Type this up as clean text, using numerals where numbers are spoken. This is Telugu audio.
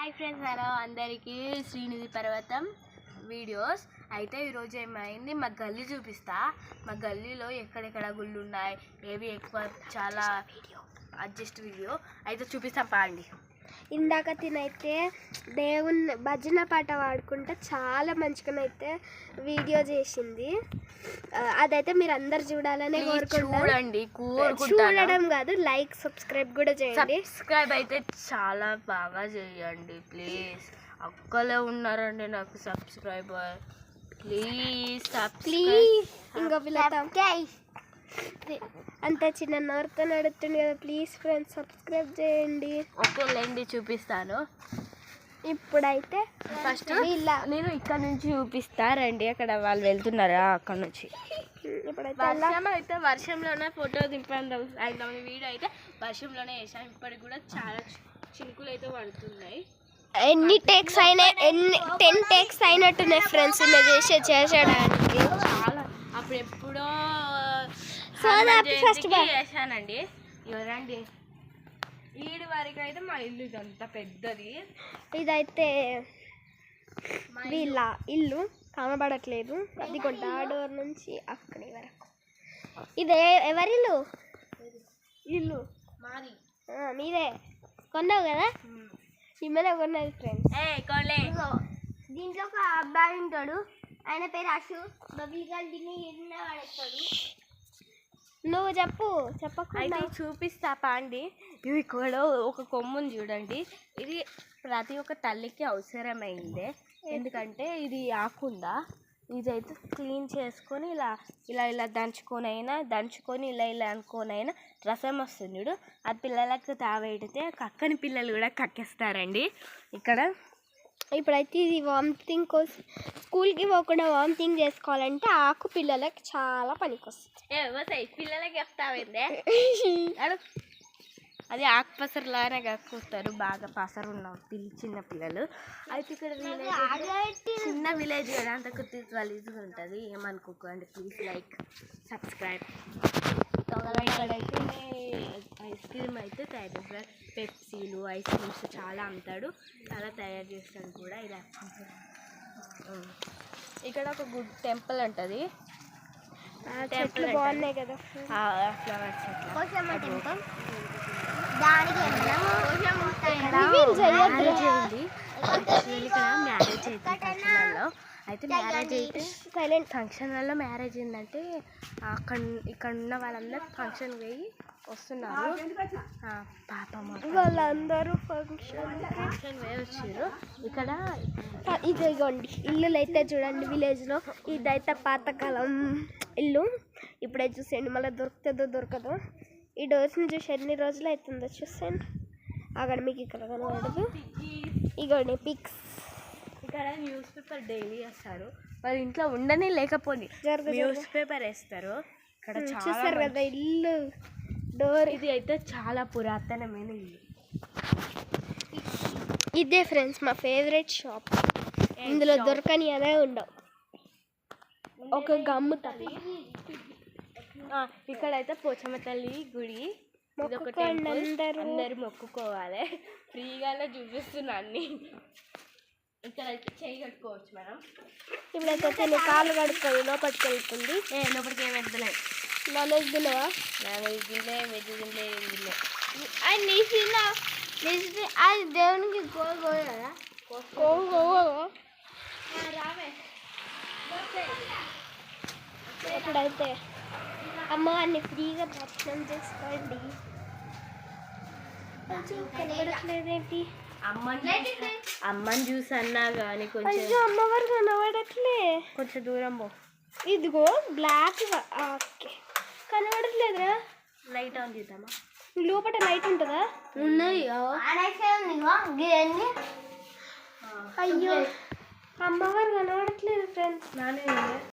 హాయ్ ఫ్రెండ్స్, హలో అందరికీ. శ్రీనిధి పర్వతం వీడియోస్. అయితే ఈరోజు ఏమైంది, మా గల్లీ చూపిస్తా. మా గల్లీలో ఎక్కడెక్కడ గుళ్ళు ఉన్నాయి, ఏవి ఎక్కువ, చాలా అడ్జస్ట్ వీడియో అయితే చూపిస్తాం. పాండి. ఇందాక తినైతే దేవుని భజన పాట పాడుకుంటే చాలా మంచిగానైతే వీడియో చేసింది. అదైతే మీరు అందరు చూడాలని చూడండి. చూడడం కాదు, లైక్ సబ్స్క్రైబ్ కూడా చేయండి. సబ్స్క్రైబ్ అయితే చాలా బాగా చేయండి ప్లీజ్. అక్కలే ఉన్నారండి నాకు సబ్స్క్రైబర్. ప్లీజ్ ఇంకా అంత చిన్న నోరుతో నడుతుంది కదా, ప్లీజ్ ఫ్రెండ్స్ సబ్స్క్రైబ్ చేయండి. ఓకేలేండి, చూపిస్తాను. ఇప్పుడైతే ఫస్ట్ నేను ఇక్కడ నుంచి చూపిస్తారండి. అక్కడ వాళ్ళు వెళ్తున్నారా, అక్కడ నుంచి. ఇప్పుడైతే వర్షంలోనే ఫోటో దింపాను. వీడియో అయితే వర్షంలోనే వేసాను. ఇప్పటికి కూడా చాలా చినుకులు అయితే పడుతున్నాయి. ఎన్ని టేక్స్ అయినా 10 టేక్స్ అయినట్టున్నాయి ఫ్రెండ్స్ ఇలా చేసేయడానికి. చాలా అప్పుడు ఎప్పుడో ఫస్ట్ వేసానండి. ఎవరండి ఈడు వరకు అయితే మా ఇల్లు ఇదంతా పెద్దది. ఇదైతే వీళ్ళ ఇల్లు కనబడట్లేదు, అది కొండ డోర్ నుంచి అక్కడి వరకు. ఇదే ఎవరి ఇల్లు? ఇల్లు మాది. మీదే కొన్నావు కదా, నిమ్మనే కొన్నది ఫ్రెండ్స్. దీంట్లో ఒక అబ్బాయి ఉంటాడు, ఆయన పేరు అశు. నువ్వు చెప్పకుండా అయితే చూపిస్తా పాండి. ఇవి ఇక్కడ ఒక కొమ్ముని చూడండి. ఇది ప్రతి ఒక్క తల్లికి అవసరమైందే. ఎందుకంటే ఇది ఆకుండా ఇదైతే క్లీన్ చేసుకొని ఇలా ఇలా ఇలా దంచుకొని ఇలా అనుకోనైనా రసం వస్తుంది చూడు. అది పిల్లలకు తావేడితే కక్కని పిల్లలు కూడా కక్కేస్తారండి ఇక్కడ. ఇప్పుడైతే ఇది వామిటింగ్ కోసం, స్కూల్కి పోకుండా వామిటింగ్ చేసుకోవాలంటే ఆకు పిల్లలకి చాలా పనికి వస్తుంది. పిల్లలకి చెప్తావేందే అది ఆకు పసరులానే కక్కుతారు, బాగా పసరు ఉన్న చిన్న పిల్లలు. అయితే ఇక్కడ చిన్న విలేజ్ కదా, అంత గలీజ్గా ఉంటుంది, ఏమనుకోకండి ప్లీజ్. Like subscribe. ఇక్కడైతే ఐస్ క్రీమ్ అయితే తయారు చేస్తారు. పెప్సీలు, ఐస్ క్రీమ్స్ చాలా అమ్ముతాడు, చాలా తయారు చేస్తాడు కూడా. ఇలా ఇక్కడ ఒక గుడ్ టెంపుల్ ఉంటుంది. చెట్లు బాగున్నాయి కదా, ఫ్లవర్స్ మ్యారేజ్ అయితే ఫంక్షన్లలో అయితే ఫంక్షన్లలో మ్యారేజ్ ఏంటంటే ఇక్కడ ఉన్న వాళ్ళందరూ ఫంక్షన్ పోయి వస్తున్నారు. వాళ్ళందరూ ఫంక్షన్ పోయి వచ్చారు. ఇక్కడ ఇదిగోండి ఇల్లులు అయితే చూడండి విలేజ్లో. ఇదైతే పాతకాలం ఇల్లు. ఇప్పుడే చూసేయండి, మళ్ళీ దొరుకుతుందో దొరకదో. ఈ డోర్స్ని చూసి ఎన్ని రోజులు అవుతుందో చూసేయండి. అక్కడ మీకు ఇక్కడ కనబడదు. ఇగోండి పిక్స్. ఇక్కడ న్యూస్ పేపర్ డైలీ వేస్తారు. వాళ్ళ ఇంట్లో ఉండని లేకపోని న్యూస్ పేపర్ వేస్తారు. ఇక్కడ చూస్తారు కదా ఇల్లు డోర్. ఇది అయితే చాలా పురాతనమైన ఇల్లు. ఇదే ఫ్రెండ్స్ మా ఫేవరెట్ షాప్. ఇందులో దొరకని అనే ఉండవు. ఒక గమ్ము తల్లి. ఇక్కడైతే పోచమ్మ తల్లి గుడి. అందరు మొక్కుకోవాలి. ఫ్రీగానే చూపిస్తున్నా అన్ని. ఇక్కడైతే చేయి కట్టుకోవచ్చు మేడం. ఇప్పుడైతే కాళ్ళు కడుక్కొని లోపలికి వెళ్తుంది. లోపలికి ఏమి వెళ్తలేదు. నాన్ వెజ్ తినవా? నాన్ వెజ్ తినలే, వెజ్ తినలే, ఏం తినలే. అది దేవునికి కోవు కదా, రావే. ఇప్పుడైతే అమ్మవారిని ఫ్రీగా దర్శనం చేసుకోండి. కనబడట్లేదేంటి? అమ్మని చూసి అన్నా కానీ కొంచెం అమ్మవారు కనబడట్లే. కొంచెం దూరం పో. ఇదిగో బ్లాక్. ఓకే, కనబడట్లేదురా. లైట్ ఆన్ చేద్దామా? లోపల లైట్ ఉంటుందా? ఉన్నది. అయ్యో అమ్మవారు కనబడట్లేదు ఫ్రెండ్స్.